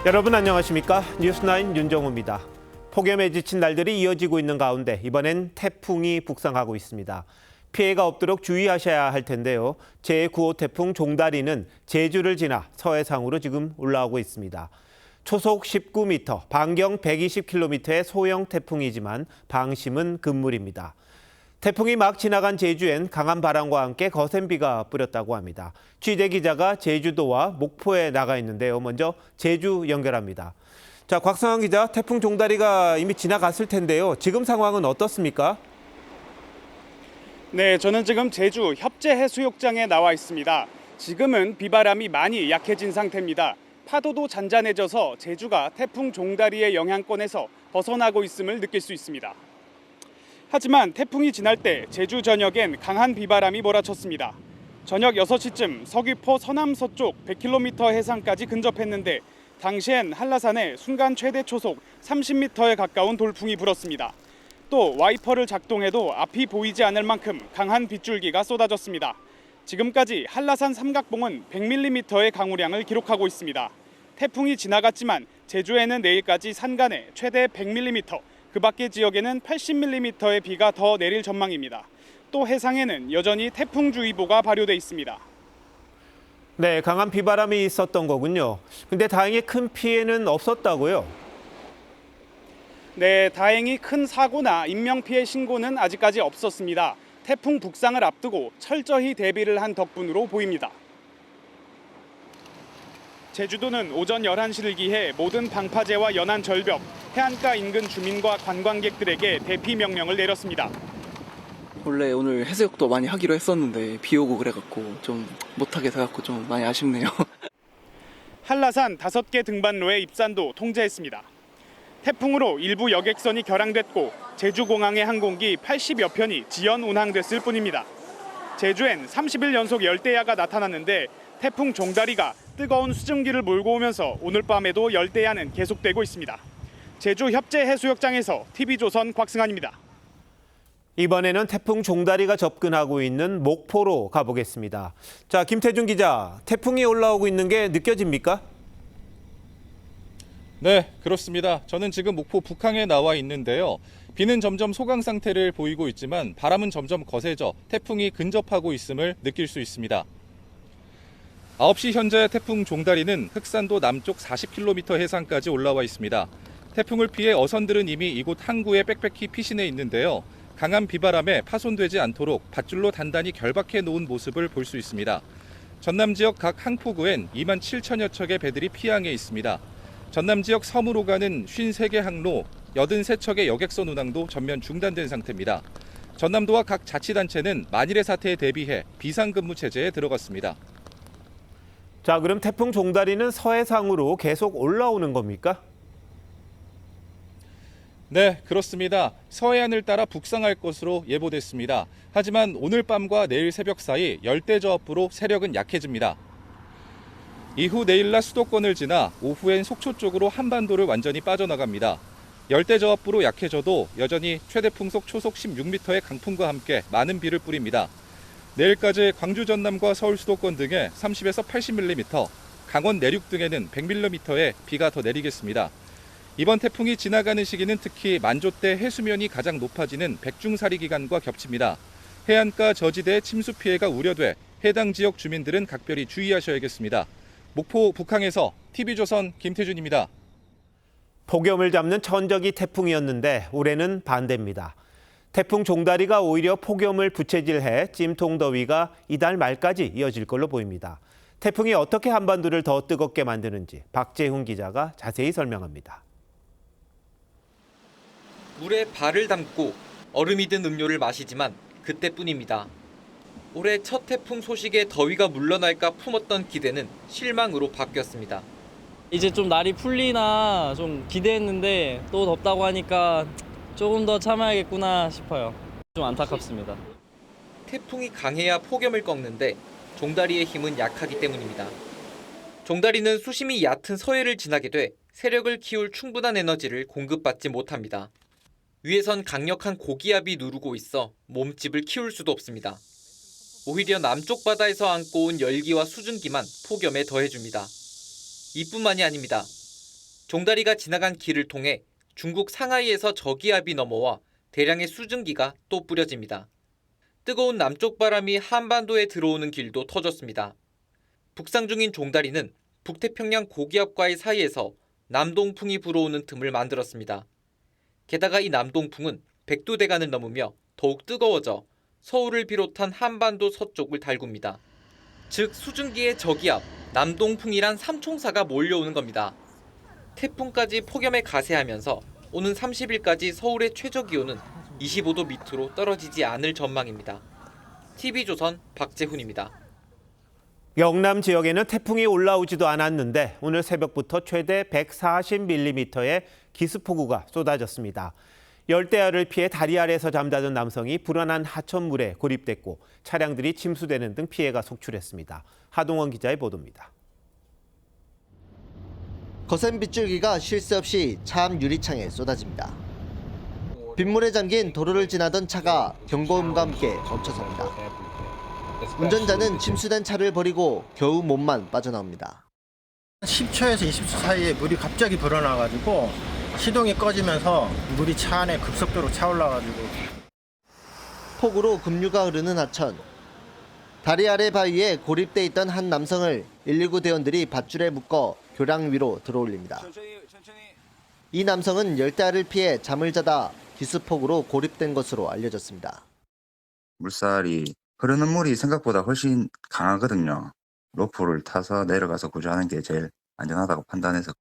여러분 안녕하십니까? 뉴스9 윤정우입니다. 폭염에 지친 날들이 이어지고 있는 가운데 이번엔 태풍이 북상하고 있습니다. 피해가 없도록 주의하셔야 할 텐데요. 제9호 태풍 종다리는 제주를 지나 서해상으로 지금 올라오고 있습니다. 초속 19m, 반경 120km의 소형 태풍이지만 방심은 금물입니다. 태풍이 막 지나간 제주엔 강한 바람과 함께 거센 비가 뿌렸다고 합니다. 취재 기자가 제주도와 목포에 나가 있는데요. 먼저 제주 연결합니다. 자, 곽성환 기자, 태풍 종다리가 이미 지나갔을 텐데요. 지금 상황은 어떻습니까? 네, 저는 지금 제주 협재해수욕장에 나와 있습니다. 지금은 비바람이 많이 약해진 상태입니다. 파도도 잔잔해져서 제주가 태풍 종다리의 영향권에서 벗어나고 있음을 느낄 수 있습니다. 하지만 태풍이 지날 때 제주 전역엔 강한 비바람이 몰아쳤습니다. 저녁 6시쯤 서귀포 서남서쪽 100km 해상까지 근접했는데 당시엔 한라산에 순간 최대 초속 30m에 가까운 돌풍이 불었습니다. 또 와이퍼를 작동해도 앞이 보이지 않을 만큼 강한 빗줄기가 쏟아졌습니다. 지금까지 한라산 삼각봉은 100mm의 강우량을 기록하고 있습니다. 태풍이 지나갔지만 제주에는 내일까지 산간에 최대 100mm, 그 밖의 지역에는 80mm의 비가 더 내릴 전망입니다. 또 해상에는 여전히 태풍주의보가 발효돼 있습니다. 네, 강한 비바람이 있었던 거군요. 근데 다행히 큰 피해는 없었다고요? 네, 다행히 큰 사고나 인명피해 신고는 아직까지 없었습니다. 태풍 북상을 앞두고 철저히 대비를 한 덕분으로 보입니다. 제주도는 오전 11시를 기해 모든 방파제와 연안 절벽, 해안가 인근 주민과 관광객들에게 대피 명령을 내렸습니다. 원래 오늘 해수욕도 많이 하기로 했었는데 비 오고 그래갖고 좀 못하게 돼갖고 좀 많이 아쉽네요. 한라산 5개 등반로의 입산도 통제했습니다. 태풍으로 일부 여객선이 결항됐고 제주공항의 항공기 80여 편이 지연 운항됐을 뿐입니다. 제주엔 30일 연속 열대야가 나타났는데 태풍 종다리가 뜨거운 수증기를 몰고 오면서 오늘 밤에도 열대야는 계속되고 있습니다. 제주 협재해수욕장에서 TV조선 곽승환입니다. 이번에는 태풍 종다리가 접근하고 있는 목포로 가보겠습니다. 자, 김태준 기자, 태풍이 올라오고 있는 게 느껴집니까? 네, 그렇습니다. 저는 지금 목포 북항에 나와 있는데요. 비는 점점 소강 상태를 보이고 있지만 바람은 점점 거세져 태풍이 근접하고 있음을 느낄 수 있습니다. 9시 현재 태풍 종다리는 흑산도 남쪽 40km 해상까지 올라와 있습니다. 태풍을 피해 어선들은 이미 이곳 항구에 빽빽히 피신해 있는데요. 강한 비바람에 파손되지 않도록 밧줄로 단단히 결박해 놓은 모습을 볼 수 있습니다. 전남 지역 각 항포구엔 2만 7천여 척의 배들이 피항해 있습니다. 전남 지역 섬으로 가는 53개 항로, 83척의 여객선 운항도 전면 중단된 상태입니다. 전남도와 각 자치단체는 만일의 사태에 대비해 비상근무 체제에 들어갔습니다. 자, 그럼 태풍 종다리는 서해상으로 계속 올라오는 겁니까? 네, 그렇습니다. 서해안을 따라 북상할 것으로 예보됐습니다. 하지만 오늘 밤과 내일 새벽 사이 열대저압부로 세력은 약해집니다. 이후 내일 낮 수도권을 지나 오후엔 속초 쪽으로 한반도를 완전히 빠져나갑니다. 열대저압부로 약해져도 여전히 최대 풍속 초속 16m의 강풍과 함께 많은 비를 뿌립니다. 내일까지 광주 전남과 서울 수도권 등에 30에서 80mm, 강원 내륙 등에는 100mm의 비가 더 내리겠습니다. 이번 태풍이 지나가는 시기는 특히 만조 때 해수면이 가장 높아지는 백중사리 기간과 겹칩니다. 해안가 저지대의 침수 피해가 우려돼 해당 지역 주민들은 각별히 주의하셔야겠습니다. 목포 북항에서 TV조선 김태준입니다. 폭염을 잡는 천적이 태풍이었는데 올해는 반대입니다. 태풍 종다리가 오히려 폭염을 부채질해 찜통더위가 이달 말까지 이어질 걸로 보입니다. 태풍이 어떻게 한반도를 더 뜨겁게 만드는지 박재훈 기자가 자세히 설명합니다. 물에 발을 담고 얼음이 든 음료를 마시지만 그때뿐입니다. 올해 첫 태풍 소식에 더위가 물러날까 품었던 기대는 실망으로 바뀌었습니다. 이제 좀 날이 풀리나 좀 기대했는데 또 덥다고 하니까 조금 더 참아야겠구나 싶어요. 좀 안타깝습니다. 태풍이 강해야 폭염을 꺾는데 종다리의 힘은 약하기 때문입니다. 종다리는 수심이 얕은 서해를 지나게 돼 세력을 키울 충분한 에너지를 공급받지 못합니다. 위에선 강력한 고기압이 누르고 있어 몸집을 키울 수도 없습니다. 오히려 남쪽 바다에서 안고 온 열기와 수증기만 폭염에 더해줍니다. 이뿐만이 아닙니다. 종다리가 지나간 길을 통해 중국 상하이에서 저기압이 넘어와 대량의 수증기가 또 뿌려집니다. 뜨거운 남쪽 바람이 한반도에 들어오는 길도 터졌습니다. 북상 중인 종다리는 북태평양 고기압과의 사이에서 남동풍이 불어오는 틈을 만들었습니다. 게다가 이 남동풍은 백두대간을 넘으며 더욱 뜨거워져 서울을 비롯한 한반도 서쪽을 달굽니다. 즉 수증기의 저기압, 남동풍이란 삼총사가 몰려오는 겁니다. 태풍까지 폭염에 가세하면서 오는 30일까지 서울의 최저기온은 25도 밑으로 떨어지지 않을 전망입니다. TV조선 박재훈입니다. 영남 지역에는 태풍이 올라오지도 않았는데 오늘 새벽부터 최대 140mm의 기습폭우가 쏟아졌습니다. 열대야를 피해 다리 아래에서 잠자던 남성이 불어난 하천물에 고립됐고 차량들이 침수되는 등 피해가 속출했습니다. 하동원 기자의 보도입니다. 거센 빗줄기가 쉴 새 없이 차 앞 유리창에 쏟아집니다. 빗물에 잠긴 도로를 지나던 차가 경고음과 함께 멈춰섭니다. 운전자는 침수된 차를 버리고 겨우 몸만 빠져나옵니다. 10초에서 20초 사이에 물이 갑자기 불어나가지고 시동이 꺼지면서 물이 차 안에 급속도로 차올라가지고. 폭우로 급류가 흐르는 하천. 다리 아래 바위에 고립돼 있던 한 남성을 119 대원들이 밧줄에 묶어 교량 위로 들어올립니다. 이 남성은 열대야를 피해 잠을 자다 기습폭우로 고립된 것으로 알려졌습니다. 물살이 흐르는 물이 생각보다 훨씬 강하거든요. 로프를 타서 내려가서 구조하는 게 제일 안전하다고 판단해서.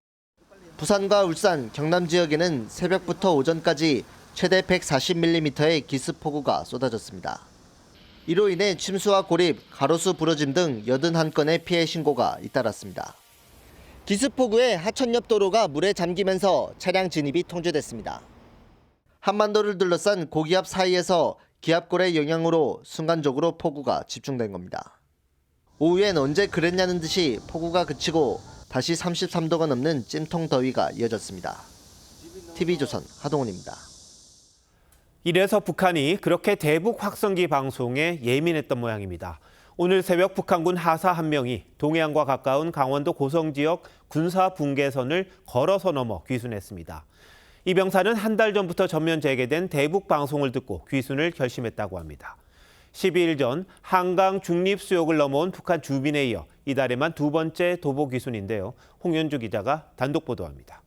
부산과 울산, 경남 지역에는 새벽부터 오전까지 최대 140mm의 기습폭우가 쏟아졌습니다. 이로 인해 침수와 고립, 가로수 부러짐 등 81건의 피해 신고가 잇따랐습니다. 기습폭우에 하천 옆 도로가 물에 잠기면서 차량 진입이 통제됐습니다. 한반도를 둘러싼 고기압 사이에서 기압골의 영향으로 순간적으로 폭우가 집중된 겁니다. 오후엔 언제 그랬냐는 듯이 폭우가 그치고 다시 33도가 넘는 찜통 더위가 이어졌습니다. TV조선 하동훈입니다. 이래서 북한이 그렇게 대북 확성기 방송에 예민했던 모양입니다. 오늘 새벽 북한군 하사 한 명이 동해안과 가까운 강원도 고성 지역 군사 분계선을 걸어서 넘어 귀순했습니다. 이 병사는 한 달 전부터 전면 재개된 대북 방송을 듣고 귀순을 결심했다고 합니다. 12일 전 한강 중립수역을 넘어온 북한 주민에 이어 이달에만 두 번째 도보 귀순인데요. 홍현주 기자가 단독 보도합니다.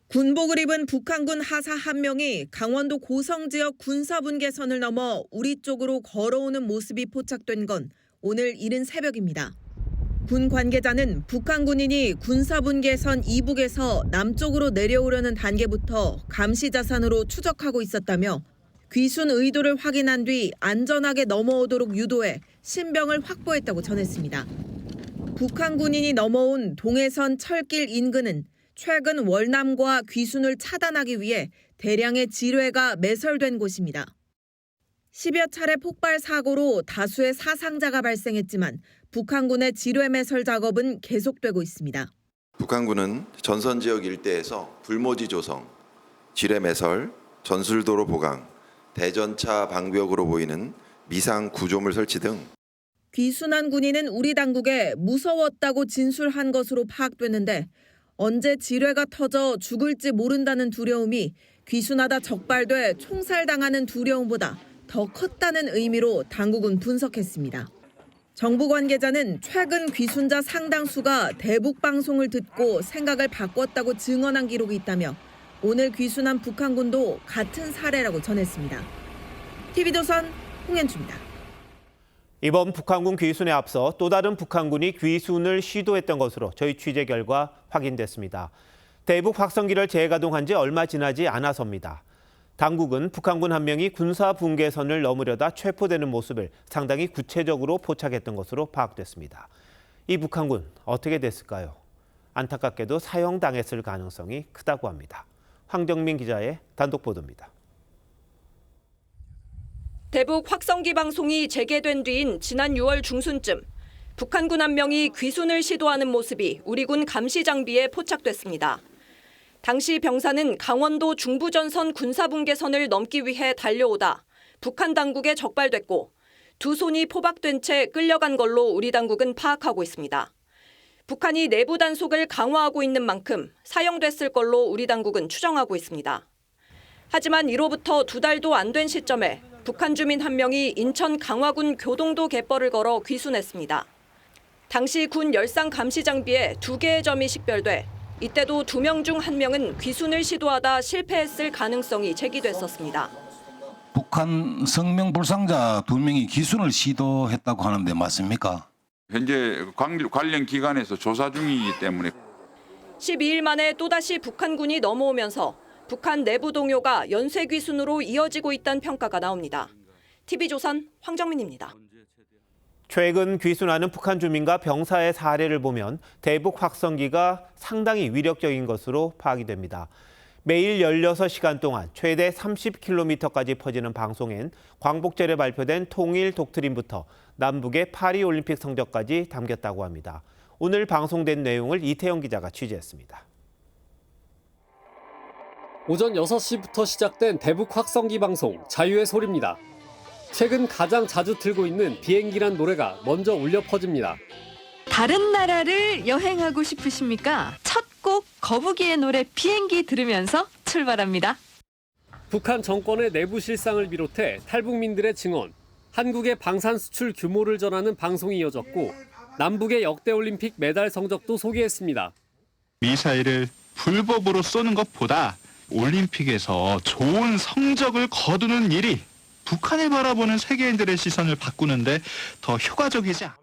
군복을 입은 북한군 하사 한 명이 강원도 고성 지역 군사분계선을 넘어 우리 쪽으로 걸어오는 모습이 포착된 건 오늘 이른 새벽입니다. 군 관계자는 북한 군인이 군사분계선 이북에서 남쪽으로 내려오려는 단계부터 감시자산으로 추적하고 있었다며 귀순 의도를 확인한 뒤 안전하게 넘어오도록 유도해 신병을 확보했다고 전했습니다. 북한 군인이 넘어온 동해선 철길 인근은 최근 월남과 귀순을 차단하기 위해 대량의 지뢰가 매설된 곳입니다. 10여 차례 폭발 사고로 다수의 사상자가 발생했지만 북한군의 지뢰 매설 작업은 계속되고 있습니다. 북한군은 전선 지역 일대에서 불모지 조성, 지뢰 매설, 전술도로 보강, 대전차 방벽으로 보이는 미상 구조물 설치 등 귀순한 군인은 우리 당국에 무서웠다고 진술한 것으로 파악됐는데 언제 지뢰가 터져 죽을지 모른다는 두려움이 귀순하다 적발돼 총살당하는 두려움보다 더 컸다는 의미로 당국은 분석했습니다. 정부 관계자는 최근 귀순자 상당수가 대북 방송을 듣고 생각을 바꿨다고 증언한 기록이 있다며 오늘 귀순한 북한군도 같은 사례라고 전했습니다. TV조선 홍현주입니다. 이번 북한군 귀순에 앞서 또 다른 북한군이 귀순을 시도했던 것으로 저희 취재 결과 확인됐습니다. 대북 확성기를 재가동한 지 얼마 지나지 않아서입니다. 당국은 북한군 한 명이 군사 분계선을 넘으려다 체포되는 모습을 상당히 구체적으로 포착했던 것으로 파악됐습니다. 이 북한군 어떻게 됐을까요? 안타깝게도 사형당했을 가능성이 크다고 합니다. 황정민 기자의 단독 보도입니다. 대북 확성기 방송이 재개된 뒤인 지난 6월 중순쯤 북한군 한 명이 귀순을 시도하는 모습이 우리 군 감시 장비에 포착됐습니다. 당시 병사는 강원도 중부전선 군사분계선을 넘기 위해 달려오다 북한 당국에 적발됐고 두 손이 포박된 채 끌려간 걸로 우리 당국은 파악하고 있습니다. 북한이 내부 단속을 강화하고 있는 만큼 사용됐을 걸로 우리 당국은 추정하고 있습니다. 하지만 이로부터 2달도 안 된 시점에 북한 주민 한 명이 인천 강화군 교동도 갯벌을 걸어 귀순했습니다. 당시 군 열상 감시 장비에 2개의 점이 식별돼 이때도 2명 중 1명은 귀순을 시도하다 실패했을 가능성이 제기됐었습니다. 북한 성명 불상자 2명이 귀순을 시도했다고 하는데 맞습니까? 현재 관련 기관에서 조사 중이기 때문에 12일 만에 또다시 북한군이 넘어오면서 북한 내부 동요가 연쇄 귀순으로 이어지고 있다는 평가가 나옵니다. TV조선 황정민입니다. 최근 귀순하는 북한 주민과 병사의 사례를 보면 대북 확성기가 상당히 위력적인 것으로 파악이 됩니다. 매일 16시간 동안 최대 30km까지 퍼지는 방송엔 광복절에 발표된 통일 독트린부터 남북의 파리올림픽 성적까지 담겼다고 합니다. 오늘 방송된 내용을 이태영 기자가 취재했습니다. 오전 6시부터 시작된 대북 확성기 방송 자유의 소리입니다. 최근 가장 자주 틀고 있는 비행기란 노래가 먼저 울려 퍼집니다. 다른 나라를 여행하고 싶으십니까? 첫 곡 거북이의 노래 비행기 들으면서 출발합니다. 북한 정권의 내부 실상을 비롯해 탈북민들의 증언, 한국의 방산 수출 규모를 전하는 방송이 이어졌고 남북의 역대 올림픽 메달 성적도 소개했습니다. 미사일을 불법으로 쏘는 것보다 올림픽에서 좋은 성적을 거두는 일이 북한을 바라보는 세계인들의 시선을 바꾸는데 더 효과적이지 않습니다.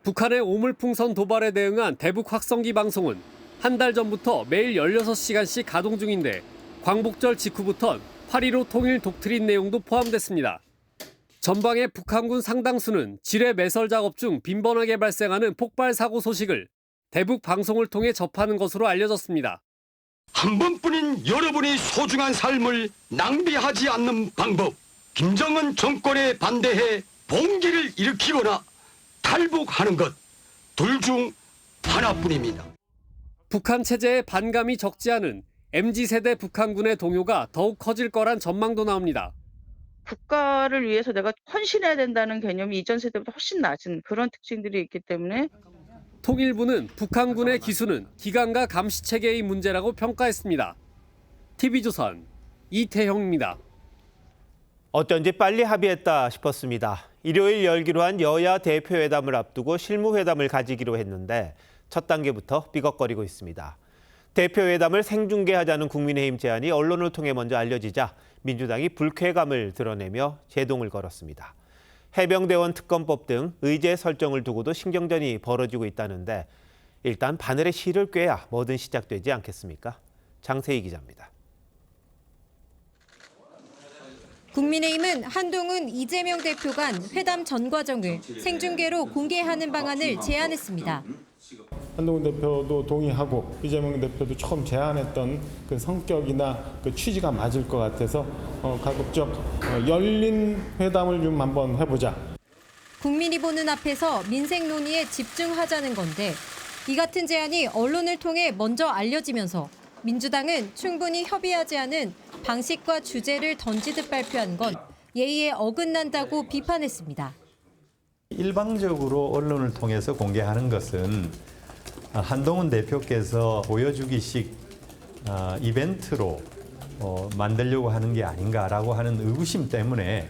북한의 오물풍선 도발에 대응한 대북 확성기 방송은 한 달 전부터 매일 16시간씩 가동 중인데 광복절 직후부턴 8.15 통일 독트린 내용도 포함됐습니다. 전방의 북한군 상당수는 지뢰 매설 작업 중 빈번하게 발생하는 폭발 사고 소식을 대북 방송을 통해 접하는 것으로 알려졌습니다. 한 번뿐인 여러분의 소중한 삶을 낭비하지 않는 방법. 김정은 정권에 반대해 봉기를 일으키거나 탈북하는 것. 둘 중 하나뿐입니다. 북한 체제에 반감이 적지 않은 MZ세대 북한군의 동요가 더욱 커질 거란 전망도 나옵니다. 국가를 위해서 내가 헌신해야 된다는 개념이 이전 세대보다 훨씬 낮은 그런 특징들이 있기 때문에 통일부는 북한군의 기수는 기관과 감시 체계의 문제라고 평가했습니다. TV조선 이태형입니다. 어쩐지 빨리 합의했다 싶었습니다. 일요일 열기로 한 여야 대표회담을 앞두고 실무회담을 가지기로 했는데 첫 단계부터 삐걱거리고 있습니다. 대표회담을 생중계하자는 국민의힘 제안이 언론을 통해 먼저 알려지자 민주당이 불쾌감을 드러내며 제동을 걸었습니다. 해병대원 특검법 등 의제 설정을 두고도 신경전이 벌어지고 있다는데 일단 바늘에 실을 꿰야 뭐든 시작되지 않겠습니까? 장세희 기자입니다. 국민의힘은 한동훈, 이재명 대표 간 회담 전 과정을 생중계로 공개하는 방안을 제안했습니다. 한동훈 대표도 동의하고 이재명 대표도 처음 제안했던 그 성격이나 그 취지가 맞을 것 같아서 가급적 열린 회담을 좀 한번 해보자. 국민이 보는 앞에서 민생 논의에 집중하자는 건데 이 같은 제안이 언론을 통해 먼저 알려지면서 민주당은 충분히 협의하지 않은 방식과 주제를 던지듯 발표한 건 예의에 어긋난다고 비판했습니다. 일방적으로 언론을 통해서 공개하는 것은 한동훈 대표께서 보여주기식 이벤트로 만들려고 하는 게 아닌가라고 하는 의구심 때문에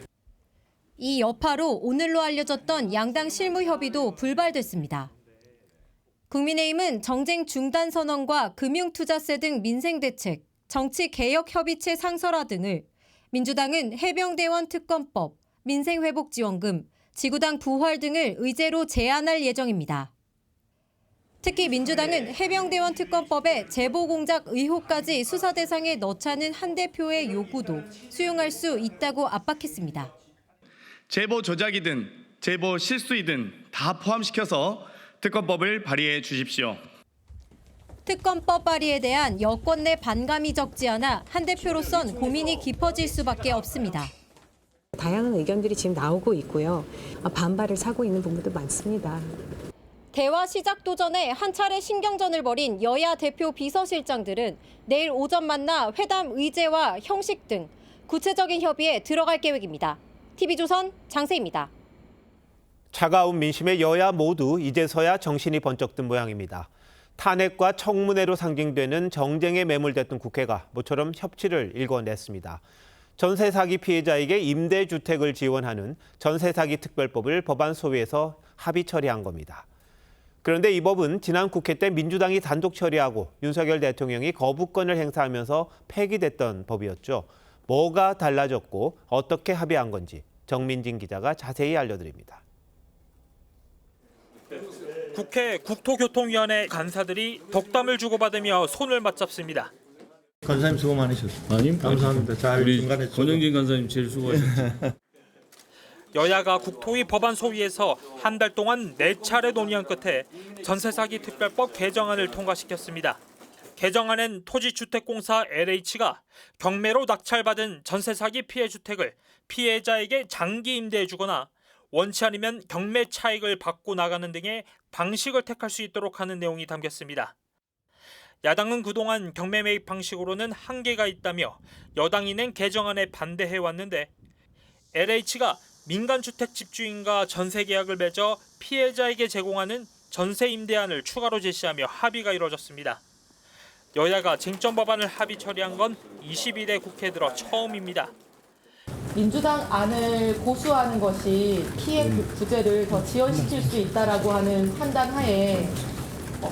이 여파로 오늘로 알려졌던 양당 실무협의도 불발됐습니다. 국민의힘은 정쟁 중단 선언과 금융투자세 등 민생대책, 정치개혁협의체 상설화 등을, 민주당은 해병대원 특검법, 민생회복지원금, 지구당 부활 등을 의제로 제안할 예정입니다. 특히 민주당은 해병대원 특검법에 제보공작 의혹까지 수사 대상에 넣자는 한 대표의 요구도 수용할 수 있다고 압박했습니다. 제보 조작이든 제보 실수이든 다 포함시켜서 특검법을 발의해 주십시오. 특검법 발의에 대한 여권 내 반감이 적지 않아 한 대표로선 고민이 깊어질 수밖에 없습니다. 다양한 의견들이 지금 나오고 있고요. 반발을 사고 있는 부분도 많습니다. 대화 시작도 전에 한 차례 신경전을 벌인 여야 대표 비서실장들은 내일 오전 만나 회담 의제와 형식 등 구체적인 협의에 들어갈 계획입니다. TV조선 장세희입니다. 차가운 민심의 여야 모두 이제서야 정신이 번쩍 든 모양입니다. 탄핵과 청문회로 상징되는 정쟁에 매몰됐던 국회가 모처럼 협치를 일궈냈습니다. 전세 사기 피해자에게 임대주택을 지원하는 전세 사기 특별법을 법안 소위에서 합의 처리한 겁니다. 그런데 이 법은 지난 국회 때 민주당이 단독 처리하고 윤석열 대통령이 거부권을 행사하면서 폐기됐던 법이었죠. 뭐가 달라졌고 어떻게 합의한 건지 정민진 기자가 자세히 알려드립니다. 국회 국토교통위원회 간사들이 덕담을 주고받으며 손을 맞잡습니다. 간사님 수고 많으셨습니다. 아님 감사합니다. 잘 중간에 권영진 간사님 제일 수고하셨습니다. 여야가 국토위 법안 소위에서 한 달 동안 4차례 논의한 끝에 전세사기 특별법 개정안을 통과시켰습니다. 개정안엔 토지주택공사 LH가 경매로 낙찰받은 전세사기 피해 주택을 피해자에게 장기 임대해주거나 원치 않으면 경매 차익을 받고 나가는 등의 방식을 택할 수 있도록 하는 내용이 담겼습니다. 야당은 그동안 경매 매입 방식으로는 한계가 있다며 여당이 낸 개정안에 반대해왔는데 LH가 민간주택 집주인과 전세 계약을 맺어 피해자에게 제공하는 전세 임대안을 추가로 제시하며 합의가 이뤄졌습니다. 여야가 쟁점 법안을 합의 처리한 건 22대 국회 들어 처음입니다. 민주당 안을 고수하는 것이 피해 부재를 더 지연시킬 수 있다라고 하는 판단하에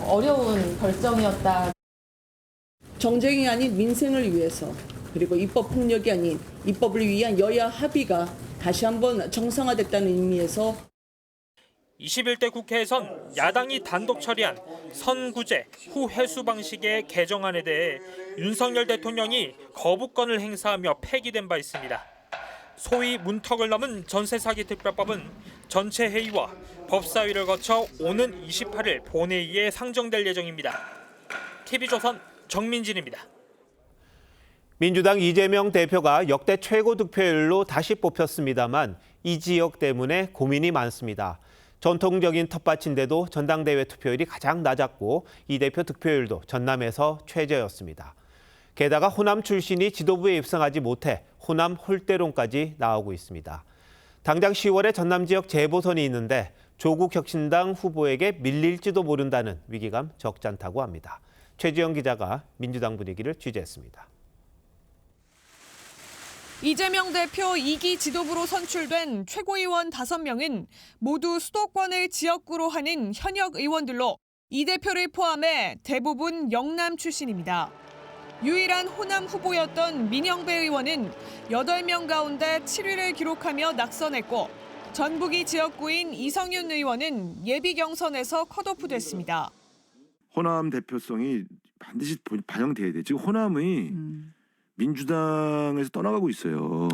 어려운 결정이었다. 정쟁이 아닌 민생을 위해서 그리고 입법 폭력이 아닌 입법을 위한 여야 합의가 다시 한번 정상화됐다는 의미에서 21대 국회에선 야당이 단독 처리한 선구제 후 회수 방식의 개정안에 대해 윤석열 대통령이 거부권을 행사하며 폐기된 바 있습니다. 소위 문턱을 넘은 전세사기 특별법은 전체 회의와 법사위를 거쳐 오는 28일 본회의에 상정될 예정입니다. TV조선 정민진입니다. 민주당 이재명 대표가 역대 최고 득표율로 다시 뽑혔습니다만 이 지역 때문에 고민이 많습니다. 전통적인 텃밭인데도 전당대회 투표율이 가장 낮았고 이 대표 득표율도 전남에서 최저였습니다. 게다가 호남 출신이 지도부에 입성하지 못해 호남 홀대론까지 나오고 있습니다. 당장 10월에 전남 지역 재보선이 있는데 조국 혁신당 후보에게 밀릴지도 모른다는 위기감 적잖다고 합니다. 최지영 기자가 민주당 분위기를 취재했습니다. 이재명 대표 2기 지도부로 선출된 최고위원 5명은 모두 수도권을 지역구로 하는 현역 의원들로 이 대표를 포함해 대부분 영남 출신입니다. 유일한 호남 후보였던 민영배 의원은 8명 가운데 7위를 기록하며 낙선했고 전북이 지역구인 이성윤 의원은 예비 경선에서 컷오프됐습니다. 호남 대표성이 반드시 반영돼야 돼. 지금 호남이 민주당에서 떠나가고 있어요.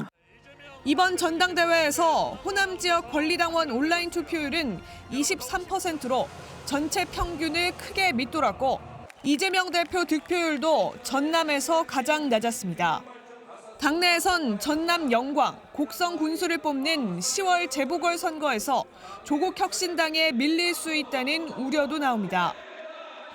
이번 전당대회에서 호남 지역 권리당원 온라인 투표율은 23%로 전체 평균을 크게 밑돌았고 이재명 대표 득표율도 전남에서 가장 낮았습니다. 당내에선 전남 영광, 곡성 군수를 뽑는 10월 재보궐선거에서 조국 혁신당에 밀릴 수 있다는 우려도 나옵니다.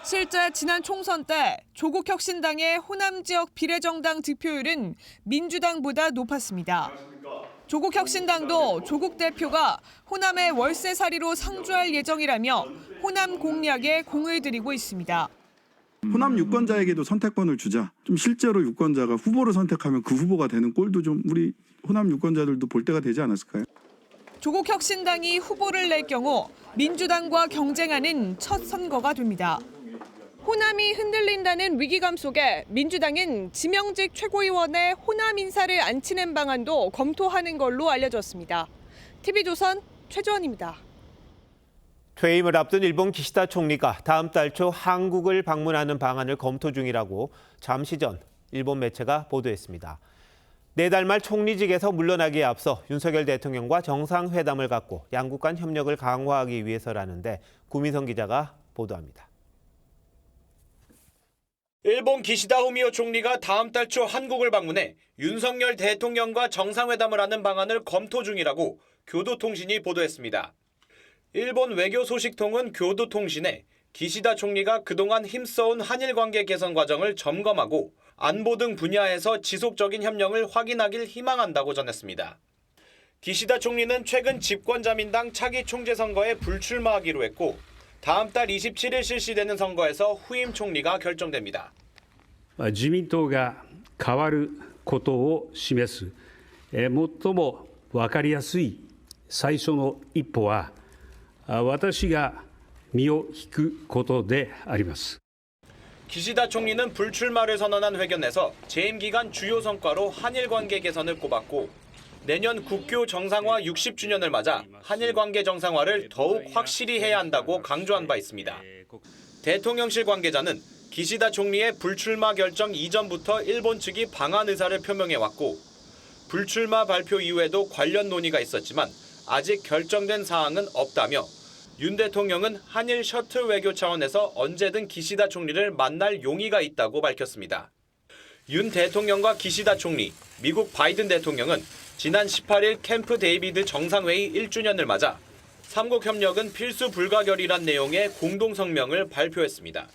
실제 지난 총선 때 조국 혁신당의 호남 지역 비례정당 득표율은 민주당보다 높았습니다. 조국 혁신당도 조국 대표가 호남의 월세살이로 상주할 예정이라며 호남 공략에 공을 들이고 있습니다. 호남 유권자에게도 선택권을 주자. 좀 실제로 유권자가 후보를 선택하면 그 후보가 되는 꼴도 좀 우리 호남 유권자들도 볼 때가 되지 않았을까요? 조국 혁신당이 후보를 낼 경우 민주당과 경쟁하는 첫 선거가 됩니다. 호남이 흔들린다는 위기감 속에 민주당은 지명직 최고위원에 호남 인사를 앉히는 방안도 검토하는 걸로 알려졌습니다. TV조선 최주원입니다. 퇴임을 앞둔 일본 기시다 총리가 다음 달 초 한국을 방문하는 방안을 검토 중이라고 잠시 전 일본 매체가 보도했습니다. 내달 말 총리직에서 물러나기에 앞서 윤석열 대통령과 정상회담을 갖고 양국 간 협력을 강화하기 위해서라는데 구민성 기자가 보도합니다. 일본 기시다 후미오 총리가 다음 달 초 한국을 방문해 윤석열 대통령과 정상회담을 하는 방안을 검토 중이라고 교도통신이 보도했습니다. 일본 외교소식통은 교도통신에 기시다 총리가 그동안 힘써온 한일 관계 개선 과정을 점검하고 안보 등 분야에서 지속적인 협력을 확인하길 희망한다고 전했습니다. 기시다 총리는 최근 집권자민당 차기 총재 선거에 불출마하기로 했고 다음 달 27일 실시되는 선거에서 후임 총리가 결정됩니다. 自民党が変わることを示す最も分かりやすい最初の一歩は私が身を引くことであります。 기시다 총리는 불출마를 선언한 회견에서 재임 기간 주요 성과로 한일 관계 개선을 꼽았고 내년 국교 정상화 60주년을 맞아 한일 관계 정상화를 더욱 확실히 해야 한다고 강조한 바 있습니다. 대통령실 관계자는 기시다 총리의 불출마 결정 이전부터 일본 측이 방한 의사를 표명해왔고 불출마 발표 이후에도 관련 논의가 있었지만 아직 결정된 사항은 없다며 윤 대통령은 한일 셔틀 외교 차원에서 언제든 기시다 총리를 만날 용의가 있다고 밝혔습니다. 윤 대통령과 기시다 총리, 미국 바이든 대통령은 지난 18일 캠프 데이비드 정상회의 1주년을 맞아 삼국 협력은 필수 불가결이란 내용의 공동 성명을 발표했습니다.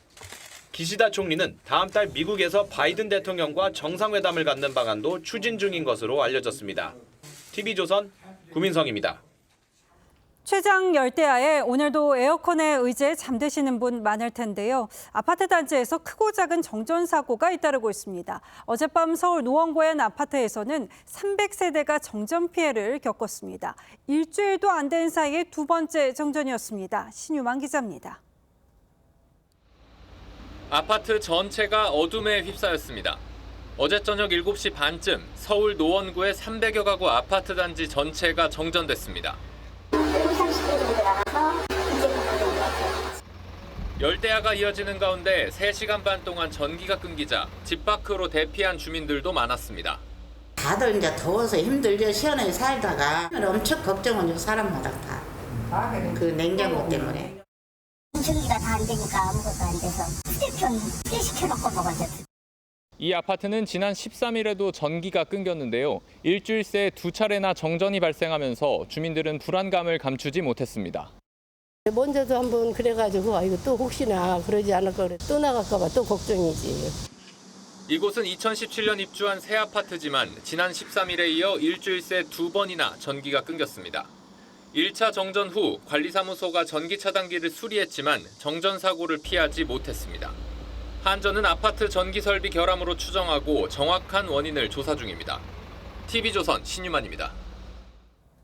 기시다 총리는 다음 달 미국에서 바이든 대통령과 정상회담을 갖는 방안도 추진 중인 것으로 알려졌습니다. TV조선 구민성입니다. 최장 열대야에 오늘도 에어컨에 의지해 잠드시는 분 많을 텐데요. 아파트 단지에서 크고 작은 정전 사고가 잇따르고 있습니다. 어젯밤 서울 노원구의 한 아파트에서는 300세대가 정전 피해를 겪었습니다. 일주일도 안 된 사이에 두 번째 정전이었습니다. 신유만 기자입니다. 아파트 전체가 어둠에 휩싸였습니다. 어제 저녁 7시 반쯤 서울 노원구의 300여 가구 아파트 단지 전체가 정전됐습니다. 열대야가 이어지는 가운데 3시간 반 동안 전기가 끊기자 집 밖으로 대피한 주민들도 많았습니다. 다들 이제 더워서 힘들죠. 시원하게 살다가 엄청 걱정은 사람마다 다. 그 냉장고 때문에. 전기가 다 안 되니까 아무것도 안 돼서 휴대폰 시켜놓고 먹었죠. 이 아파트는 지난 13일에도 전기가 끊겼는데요. 일주일 새 2차례나 정전이 발생하면서 주민들은 불안감을 감추지 못했습니다. 먼저도 한번 그래가지고 이거 또 혹시나 그러지 않을까 그래 또 나갈까 봐 또 걱정이지. 이곳은 2017년 입주한 새 아파트지만 지난 13일에 이어 일주일 새 2번이나 전기가 끊겼습니다. 1차 정전 후 관리사무소가 전기 차단기를 수리했지만 정전 사고를 피하지 못했습니다. 한전은 아파트 전기 설비 결함으로 추정하고 정확한 원인을 조사 중입니다. TV조선 신유만입니다.